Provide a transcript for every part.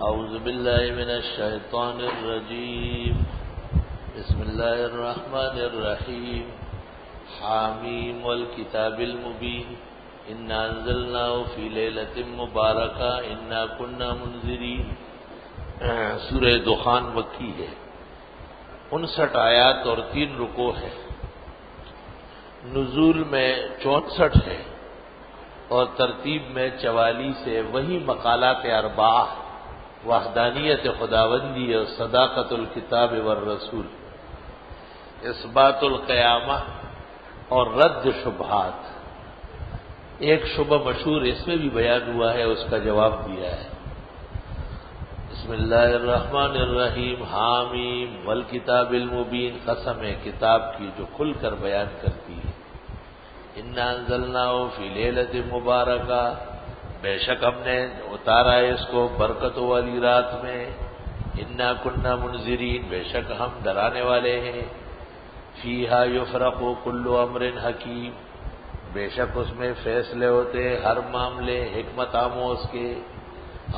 اعوذ باللہ من الشیطان الرجیم بسم اللہ الرحمن الرحیم حامیم والکتاب المبین انا انزلناه فی لیلۃ مبارکہ انا کنا منذرین۔ سورہ دخان مکی ہے، 59 آیات اور 3 رکوع ہے، نزول میں 64 ہے اور ترتیب میں 44 ہے۔ وہی مقالات اربعہ، وحدانیت خداوندی اور صداقت الکتاب والرسول، اثبات القیامہ اور رد شبہات۔ ایک شبہ مشہور اس میں بھی بیان ہوا ہے، اس کا جواب دیا ہے۔ بسم اللہ الرحمن الرحیم حامیم والکتاب المبین، قسم ہے کتاب کی جو کھل کر بیان کرتی ہے۔ انا انزلناه فی لیلۃ مبارکہ، بے شک ہم نے اتارا ہے اس کو برکتوں والی رات میں۔ انا کنا منذرین، بے شک ہم ڈرانے والے ہیں۔ فیہا یفرق کل امر حکیم، بے شک اس میں فیصلے ہوتے ہر معاملے حکمت آموز کے۔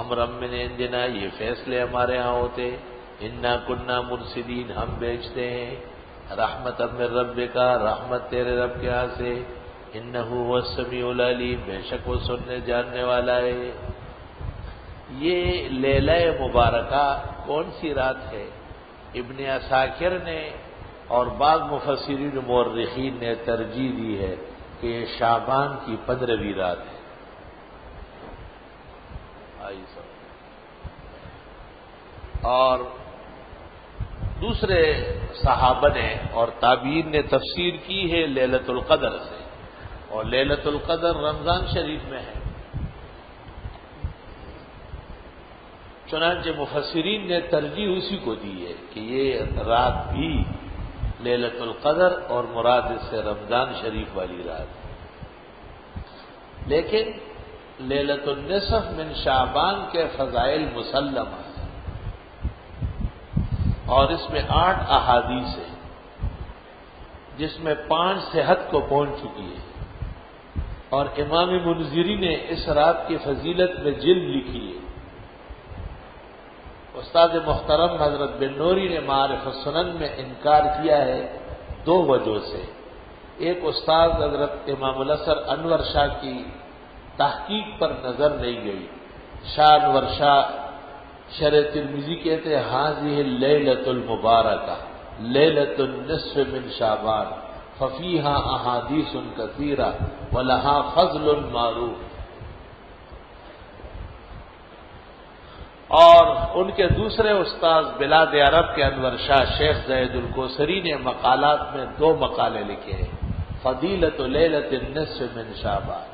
امر من عندنا، یہ فیصلے ہمارے ہاں ہوتے۔ انا کنا مرسلین، ہم بیچتے ہیں۔ رحمت من ربک، رحمت تیرے رب کے ہاں سے۔ انہ هو السمیع العلیم، بے شک وہ سننے جاننے والا ہے۔ یہ لیلہ مبارکہ کون سی رات ہے؟ ابن عساکر نے اور بعض مفسرین و مورخین نے ترجیح دی ہے کہ یہ شعبان کی 15ویں رات ہے۔ اور دوسرے صحابہ نے اور تابعین نے تفسیر کی ہے لیلۃ القدر سے، اور لیلۃ القدر رمضان شریف میں ہے۔ چنانچہ مفسرین نے ترجیح اسی کو دی ہے کہ یہ رات بھی لیلۃ القدر اور مراد اس سے رمضان شریف والی رات ہے۔ لیکن لیلۃ النصف من شعبان کے فضائل مسلمہ ہیں، اور اس میں 8 احادیث ہیں جس میں 5 صحت کو پہنچ چکی ہے، اور امام منذری نے اس رات کی فضیلت میں جلد لکھی ہے۔ استاد محترم حضرت بن نوری نے معارف السنن میں انکار کیا ہے 2 وجہ سے۔ ایک استاد حضرت امام الاثر انور شاہ کی تحقیق پر نظر نہیں گئی۔ شاہ انور شاہ شرح ترمذی کہتے ہیں ہذہ اللیلۃ المبارکہ لیلۃ النصف من شعبان ففیہا احادیث کثیرہ ولہا فضل معروف۔ اور ان کے دوسرے استاذ بلاد عرب کے انور شاہ شیخ زید الکوثری نے مقالات میں 2 مقالے لکھے ہیں، فضیلۃ لیلۃ النصف من شعبان۔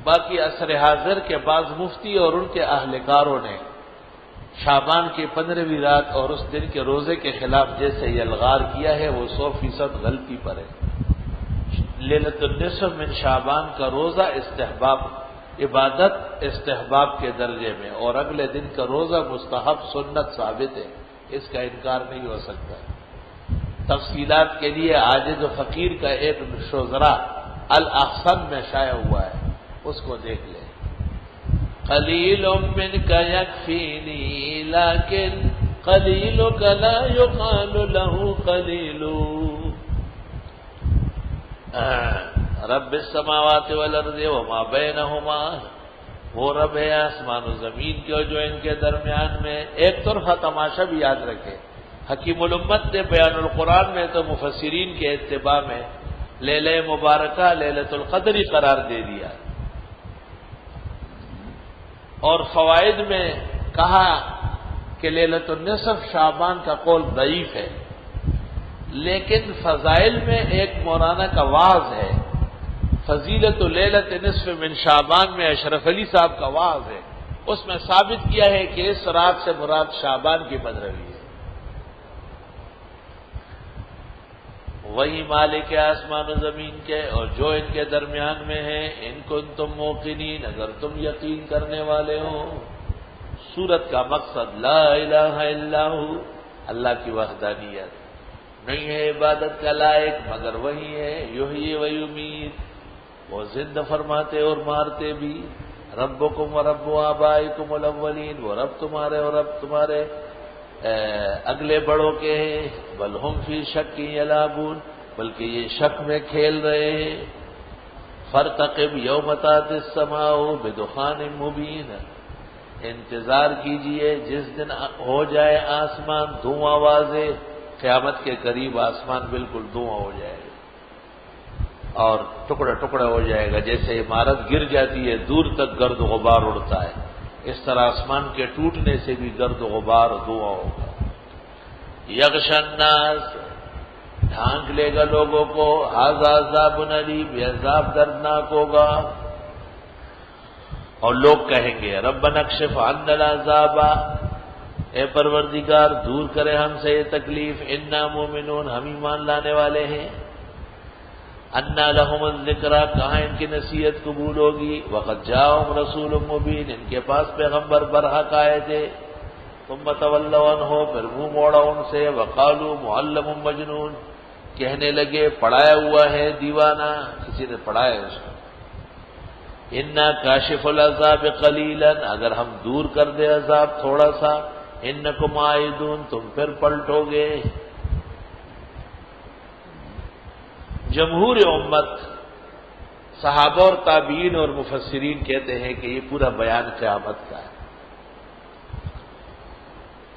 باقی عصر حاضر کے بعض مفتی اور ان کے اہلکاروں نے شعبان کی 15ویں رات اور اس دن کے روزے کے خلاف جیسے یلغار کیا ہے، وہ 100% غلطی پر ہے۔ لیلۃ النصف من شعبان کا روزہ استحباب، عبادت استحباب کے درجے میں، اور اگلے دن کا روزہ مستحب سنت ثابت ہے، اس کا انکار نہیں ہو سکتا۔ تفصیلات کے لیے عاجز و فقیر کا ایک شذرا الاحسن میں شائع ہوا ہے، اس کو دیکھ لیں۔ قلیل منک یکفینی لیکن قلیلک لا یقال له قلیل۔ رب السماوات والارض وما بینہما، وہ رب ہے آسمان و زمین کے جو ان کے درمیان میں۔ ایک طرفہ تماشا بھی یاد رکھے، حکیم الامت نے بیان القرآن میں تو مفسرین کے اتباع میں لیلہ مبارکہ لیلۃ القدر قرار دے دیا، اور فوائد میں کہا کہ لیلۃ النصف شعبان کا قول ضعیف ہے، لیکن فضائل میں ایک مولانا کا وعظ ہے، فضیلت لیلۃ نصف من شعبان میں اشرف علی صاحب کا وعظ ہے، اس میں ثابت کیا ہے کہ اس رات سے مراد شعبان کی 15ویں ہے۔ وہی مالک آسمان و زمین کے اور جو ان کے درمیان میں ہے، ان کنتم موقنین، اگر تم یقین کرنے والے ہو۔ سورت کا مقصد لا الہ الا ہو، اللہ کی وحدانیت، نہیں ہے عبادت کا لائق مگر وہی ہے، یحیی و یمیت، وہ زندہ فرماتے اور مارتے بھی۔ ربکم و رب آبائکم الاولین، وہ رب تمہارے اور رب تمہارے اگلے بڑوں کے ہیں، بل ہم فی شک یلعبون، بلکہ یہ شک میں کھیل رہے ہیں۔ فارتقب یوم تأتی السماء بدخان مبین، انتظار کیجئے جس دن ہو جائے آسمان دھواں واضح، قیامت کے قریب آسمان بالکل دھواں ہو جائے گا اور ٹکڑا ٹکڑا ہو جائے گا، جیسے عمارت گر جاتی ہے دور تک گرد و غبار اڑتا ہے، اس طرح آسمان کے ٹوٹنے سے بھی گرد و غبار دھواں ہوگا۔ یغشی الناس، ڈھانک لے گا لوگوں کو، ھذا عذاب علیم، یہ عذاب دردناک ہوگا، اور لوگ کہیں گے ربنا اکشف عنا العذاب، اے پروردگار دور کرے ہم سے یہ تکلیف، انا مومنون، ہم ایمان لانے والے ہیں۔ انا لہم الذکریٰ، کہاں ان کی نصیحت قبول ہوگی، وقد جاءہم رسول مبین، ان کے پاس پیغمبر برحق آئے تھے، ثم تولوا عنہ، پھر منہ موڑا ان سے، وقالوا معلم مجنون، کہنے لگے پڑھایا ہوا ہے دیوانہ، کسی نے پڑھایا اس کو۔ انا کاشف العذاب قلیلا، اگر ہم دور کر دے عذاب تھوڑا سا، انکم عائدون، تم پھر پلٹو گے۔ جمہور امت، صحابہ اور تابعین اور مفسرین کہتے ہیں کہ یہ پورا بیان قیامت کا ہے۔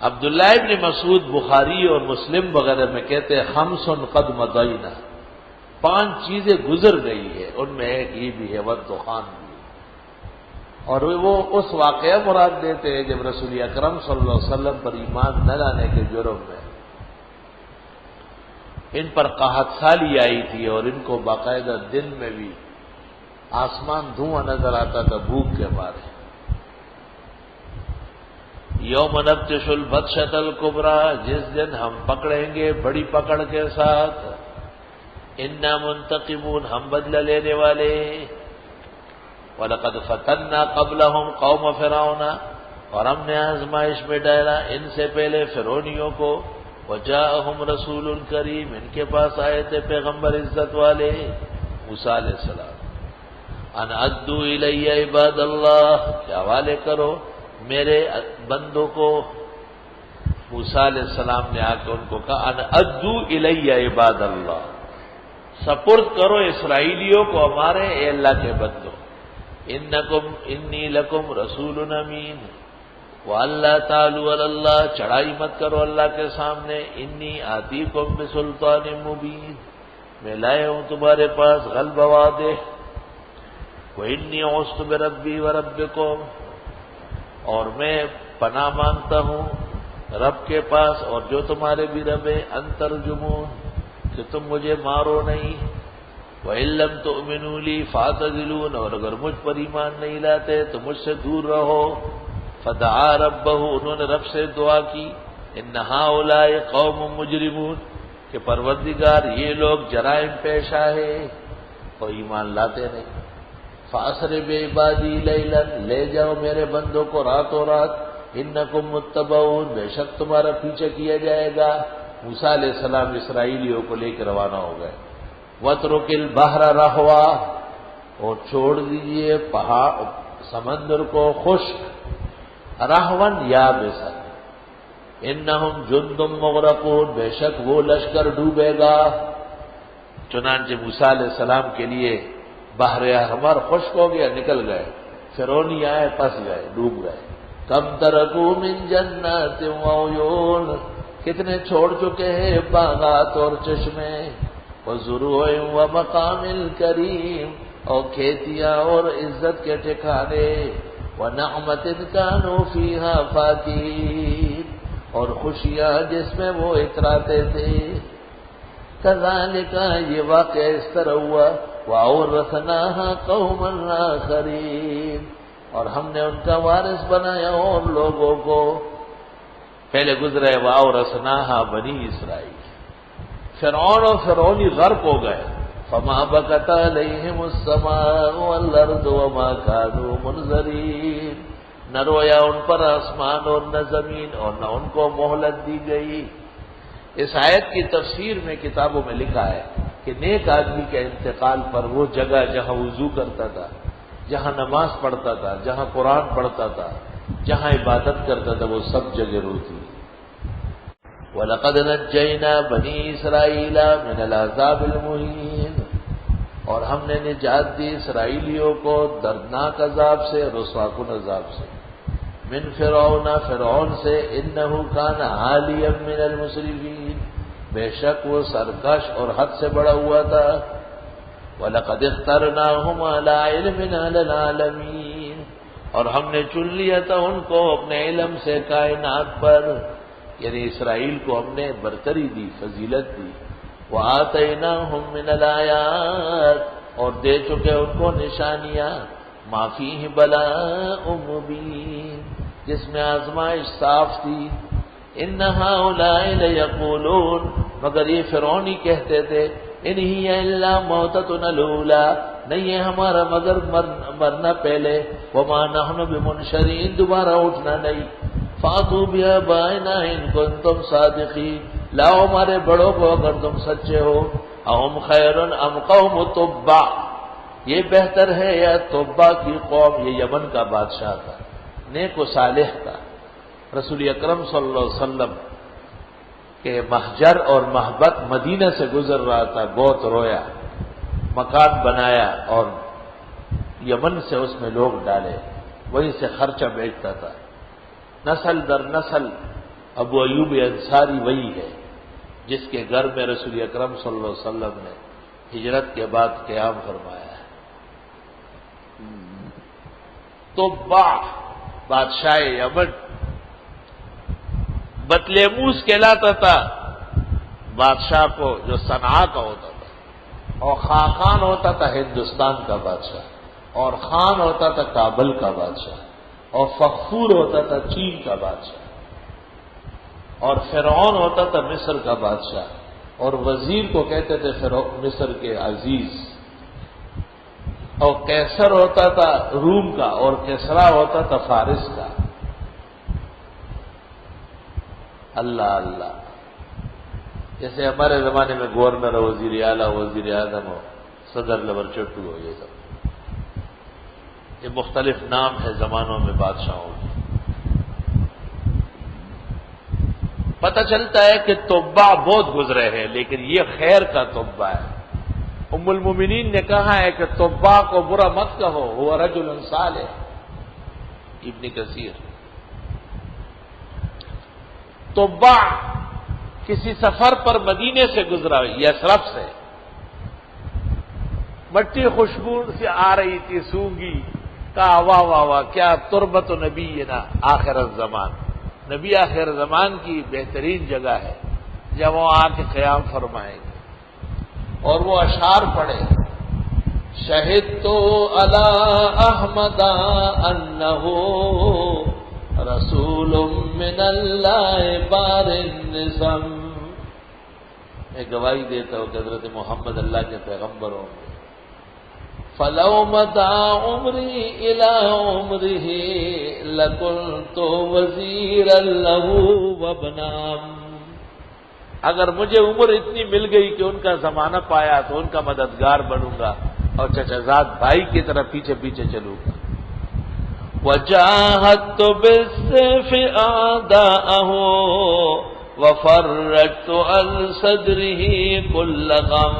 عبداللہ ابن مسعود بخاری اور مسلم وغیرہ میں کہتے ہیں خمس قد مضینا، 5 چیزیں گزر گئی ہے، ان میں ایک یہ بھی ہے والدخان بھی، اور وہ اس واقعہ مراد دیتے ہیں جب رسول اکرم صلی اللہ علیہ وسلم پر ایمان نہ لانے کے جرم میں ان پر قحط سالی آئی تھی، اور ان کو باقاعدہ دن میں بھی آسمان دھواں نظر آتا تھا بھوک کے مارے۔ یوم نبطش البطشۃ الکبریٰ، جس دن ہم پکڑیں گے بڑی پکڑ کے ساتھ، انا منتقمون، ہم بدلہ لینے والے ہیں۔ وَلَقَدْ فَتَنَّا قَبْلَهُمْ قَوْمَ فِرْعَوْنَ، اور ہم نے آزمائش میں ڈالا ان سے پہلے فرعونیوں کو، وَجَاءَهُمْ رَسُولٌ کریم، ان کے پاس آئے تھے پیغمبر عزت والے موسیٰ علیہ السلام، ان ادوا الی عباد اللہ، کہ حوالے کرو میرے بندوں کو۔ موسیٰ علیہ السلام نے آ کے ان کو کہا ان ادوا الی عباد اللہ، سپرد کرو اسرائیلیوں کو ہمارے، اے اللہ کے بندوں، انی لکم رسول امین، وَأَلَّا تَعْلُوا عَلَى اللَّهِ، چڑھائی مت کرو اللہ کے سامنے، انی آتیکم بسلطان مبین، میں لائے ہوں تمہارے پاس غلبہ واضح، وَإِنِّي عُذْتُ بِرَبِّي وَرَبِّكُمْ، اور میں پناہ مانگتا ہوں رب کے پاس اور جو تمہارے بھی رب ہے، ان ترجمون، کہ تم مجھے مارو نہیں، وَإِن لَّمْ تُؤْمِنُوا لِي فَاعْتَزِلُونِ، اور اگر مجھ پر ایمان نہیں لاتے تو مجھ سے دور رہو۔ فدعا ربہ، انہوں نے رب سے دعا کی، ان ہؤلاء قوم مجرمون، کہ پروردگار یہ لوگ جرائم پیشہ ہے اور ایمان لاتے نہیں۔ فاسر بعبادی لیلا، لے جاؤ میرے بندوں کو راتوں رات، انکم متبعون، بے شک تمہارا پیچھے کیا جائے گا۔ موسیٰ علیہ السلام اسرائیلیوں کو لے کے روانہ ہو گئے۔ وَاتْرُكِ الْبَحْرَ رَهْوًا، اور چھوڑ دیجئے پہاڑ سمندر کو خشک، رہون یابسا، انہم جند مغرقون، بے شک وہ لشکر ڈوبے گا۔ چنانچہ موسیٰ علیہ السلام کے لیے بحر احمر خشک ہو گیا، نکل گئے، فرعونی آئے پھنس گئے، ڈوب گئے۔ کم ترکوا من جنات وعیون، کتنے چھوڑ چکے ہیں باغات اور چشمے، وزروع ومقام کریم، اور کھیتیاں اور عزت کے ٹھکانے، وَنَعْمَةٍ كَانُوا فِيهَا فَاكِهِينَ، اور خوشیاں جس میں وہ اتراتے تھے۔ كَذَلِكَ، یہ واقعہ اس طرح ہوا، وَأَوْرَثْنَاهَا قَوْمًا آخَرِينَ، اور ہم نے ان کا وارث بنایا اور لوگوں کو۔ پہلے گزرے وَأَوْرَثْنَاهَا بنی اسرائیل، فرعون اور فرعونی غرق ہو گئے۔ فما بکت علیہم السماء والارض وما كانوا منظرین، نہ رویا ان پر آسمان اور نہ زمین، اور نہ ان کو مہلت دی گئی۔ اس آیت کی تفسیر میں کتابوں میں لکھا ہے کہ نیک آدمی کے انتقال پر وہ جگہ جہاں وضو کرتا تھا جہاں نماز پڑھتا تھا، جہاں قرآن پڑھتا تھا، جہاں عبادت کرتا تھا، وہ سب جگہ روح تھی۔ وَلَقَدْ نَجَّيْنَا بَنِي إِسْرَائِيلَ مِنَ الْعَذَابِ الْمُهِينِ، اور ہم نے نجات دی اسرائیلیوں کو دردناک عذاب سے، رسوا کن عذاب سے، من فرعون، فرعون سے، انہ کان عالیا من المسرفین، بے شک وہ سرکش اور حد سے بڑا ہوا تھا۔ وَلَقَدِ اخْتَرْنَاهُمْ عَلَىٰ عِلْمٍ عَلَى الْعَالَمِينَ، اور ہم نے چن لیا تھا ان کو اپنے علم سے کائنات پر، یعنی اسرائیل کو ہم نے برتری دی، فضیلت دی۔ وَآتَيْنَاهُمْ مِنَ الْآيَاتِ، اور دے چکے ان کو نشانیاں، مَا فِيهِ بَلَاءٌ مُبِينٌ، جس میں آزمائش صاف تھی۔ إِنَّ هَٰؤُلَاءِ لَيَقُولُونَ، مگر یہ فرعون ہی کہتے تھے، إِنْ هِيَ إِلَّا مَوْتَتُنَا الْأُولَىٰ، نہیں ہے ہمارا مگر مرنا پہلے، وَمَا نَحْنُ بِمُنشَرِينَ، دوبارہ اٹھنا نہیں۔ فَأْتُوا بِآبَائِنَا إِن كُنتُمْ صَادِقِينَ، لاؤ ہمارے بڑوں کو اگر تم سچے ہو۔ اَهُمْ خَيْرٌ أَمْ قَوْمُ تُبَّعٍ، یہ بہتر ہے یا تبع کی قوم، یہ یمن کا بادشاہ تھا، نیک و صالح تھا۔ رسول اکرم صلی اللہ علیہ وسلم کے مہجر اور محبت مدینہ سے گزر رہا تھا، گوت رویا، مکان بنایا اور یمن سے اس میں لوگ ڈالے، وہیں سے خرچہ بیچتا تھا۔ نسل در نسل ابو ایوب انصاری وہی ہے جس کے گھر میں رسول اکرم صلی اللہ علیہ وسلم نے ہجرت کے بعد قیام فرمایا ہے۔ تبع بادشاہ یمن، بطلیموس کہلاتا تھا بادشاہ کو جو صنعاء کا ہوتا تھا، اور خاقان ہوتا تھا ہندوستان کا بادشاہ، اور خان ہوتا تھا کابل کا بادشاہ، اور فخفور ہوتا تھا چین کا بادشاہ، اور فرعون ہوتا تھا مصر کا بادشاہ، اور وزیر کو کہتے تھے مصر کے عزیز، اور کیسر ہوتا تھا روم کا، اور کسرا ہوتا تھا فارس کا۔ اللہ اللہ، جیسے ہمارے زمانے میں گورنر ہو، وزیر اعلیٰ، وزیر اعظم ہو، صدر لور چٹو ہو، یہ سب یہ مختلف نام ہے زمانوں میں بادشاہوں کے۔ پتہ چلتا ہے کہ تبع بہت گزرے ہیں، لیکن یہ خیر کا تبع ہے۔ ام المومنین نے کہا ہے کہ تبع کو برا مت کہو، وہ رجل صالح، ابن کثیر۔ تبع کسی سفر پر مدینے سے گزرا، یثرب سے، مٹی خوشبو سے آ رہی تھی سونگی، کہا واہ واہ واہ کیا تربت نبی نا آخر الزمان، نبی آخر زمان کی بہترین جگہ ہے جب وہ آ کے قیام فرمائیں گے۔ اور وہ اشعار پڑھے، شہدت علی احمد انہ رسول من اللہ بار النظم، میں گواہی دیتا ہوں کہ حضرت محمد اللہ کے پیغمبر ہوں گے۔ فلو مدى عمری الى عمرہ لکنت وزیرا لہ وابن عم، اگر مجھے عمر اتنی مل گئی کہ ان کا زمانہ پایا تو ان کا مددگار بنوں گا اور چچا زاد بھائی کی طرح پیچھے پیچھے چلوں گا۔ وجاہدت بالسیف اعداءہ وفرجت عن صدرہ کل غم،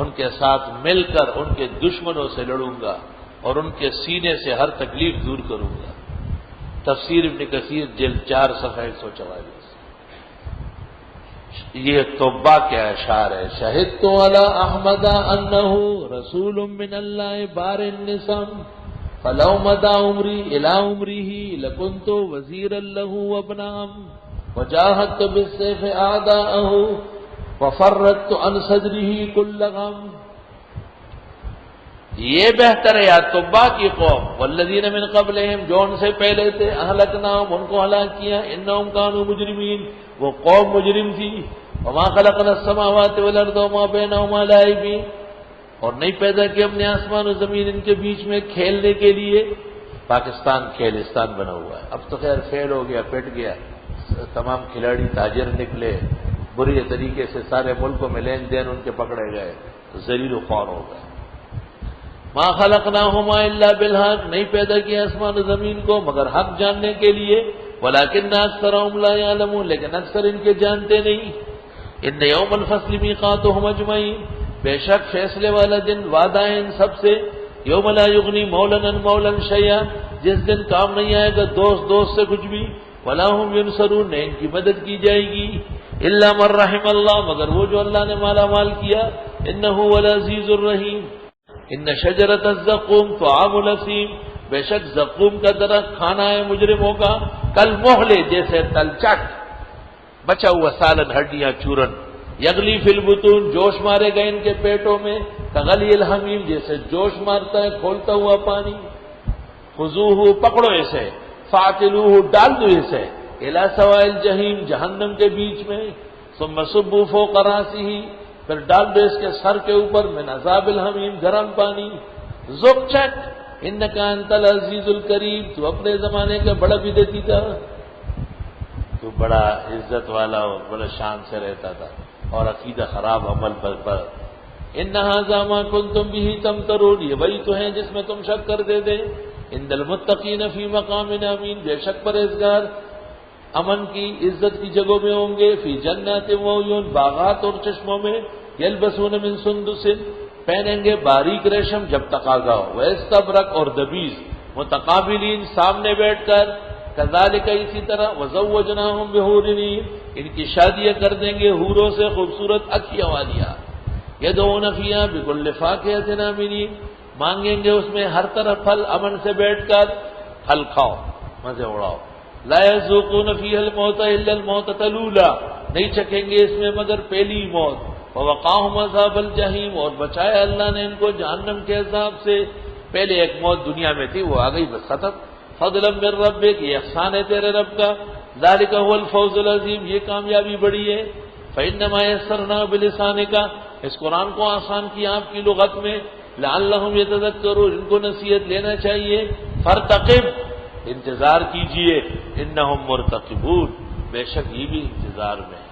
ان کے ساتھ مل کر ان کے دشمنوں سے لڑوں گا اور ان کے سینے سے ہر تکلیف دور کروں گا۔ تفسیر ابن کثیر جلد 4 صفحہ 144۔ یہ تبع کے اشعار ہے، شہدت علی احمد انہ رسول من اللہ بار النسم، فلو مدى عمری الى عمرہ لکنت وزیرا لہ وابن عم، وجاہدت بالسیف اعداءہ وفرت عن صدرہ کل غم۔ یہ بہتر ہے یا تبع کی قوم، والذین من قبلہم، جو ان سے پہلے تھے، اہلکناہم، ان کو ہلاک کیا، انہم کانوا مجرمین، وہ قوم مجرم تھی۔ وما خلقنا السماوات والارض وما بینہما لاعبین، اور نہیں پیدا کیا ہم نے آسمان و زمین ان کے بیچ میں کھیلنے کے لیے۔ پاکستان کھیلستان بنا ہوا ہے، اب تو خیر فیل ہو گیا، پٹ گیا، تمام کھلاڑی تاجر نکلے، بری طریقے سے سارے ملکوں میں لین دین ان کے پکڑے گئے، ذلیل و خوار ہو گئے۔ ما خلقناہما الا بالحق، نہیں پیدا کیا آسمان و زمین کو مگر حق جاننے کے لیے، ولکن اکثرهم لا يعلمون، لیکن اکثر ان کے جانتے نہیں۔ ان یوم الفصل میقاتهم اجمعین، بے شک فیصلے والا دن وعدہ ہے ان سب سے، یوم لا یغنی مولا عن مولا شیئا، جس دن کام نہیں آئے گا دوست سے کچھ بھی، ولا هم ينصرون، نہ ان کی مدد کی جائے گی، الا من رحم اللہ، مگر وہ جو اللہ نے مالا مال کیا، انہ هو العزیز الرحیم۔ ان شجرۃ الزقوم طعام الاثیم، بے شک زقوم کا درخت کھانا ہے مجرموں کا، کل محلے جیسے تلچٹ، بچا ہوا سالن ہڈیاں چورن، یغلی فی البطون، جوش مارے گا ان کے پیٹوں میں، کغلی الحمیم، جیسے جوش مارتا ہے کھولتا ہوا پانی، خذوہ، پکڑو اسے، فاعتلوہ، ڈال دو اسے، الی سواء الجحیم، جہنم کے بیچ میں، ثم صبوا فوق راسہ، پھر ڈال دو اس کے سر کے اوپر من عذاب الحمیم، گرم پانی، ذوق چک، انک انت العزیز الکریم، تو اپنے زمانے کا بڑا بدعتی تھا، تو بڑا عزت والا اور بڑا شان سے رہتا تھا، اور عقیدہ خراب، عمل برباد۔ ان ھذا ما کنتم به تمترون، یہ وہی تو ہیں جس میں تم شک کرتے تھے۔ ان المتقین فی مقام امین، بے شک پرہیزگار امن کی عزت کی جگہوں میں ہوں گے، فی جنات و عیون، باغات اور چشموں میں، یلبسون من سندس، پہنیں گے باریک ریشم جب تقاضا ہو، واستبرق، اور دبیز، متقابلین، سامنے بیٹھ کر، کذالک، اسی طرح، وزوجناہم بحور عین، ان کی شادیاں کر دیں گے حوروں سے خوبصورت اکھیاں والیاں، یدعون فیہا بکل فاکہۃ آمنین، مانگیں گے اس میں ہر طرف پھل، امن سے بیٹھ کر پھل کھاؤ، مزے اڑاؤ، لا یذوقون فیہا الموت الا الموتۃ الاولی، نہیں چکھیں گے اس میں مگر پہلی موت، ووقاہم عذاب الجحیم، اور بچایا اللہ نے ان کو جہنم کے عذاب سے، پہلے ایک موت دنیا میں تھی وہ آ گئی بس ختم، فضلا من ربک، یہ احسان ہے تیرے رب کا، ذالک هو الفوز العظیم، یہ کامیابی بڑی ہے، فإنما یسرناہ بلسانک، اس قرآن کو آسان کیا آپ کی لغت میں، لعلہم یتذکرون، ان کو نصیحت لینا چاہیے، فارتقب، انتظار کیجئے، انہم مرتقبون، بے شک یہ بھی انتظار میں ہے۔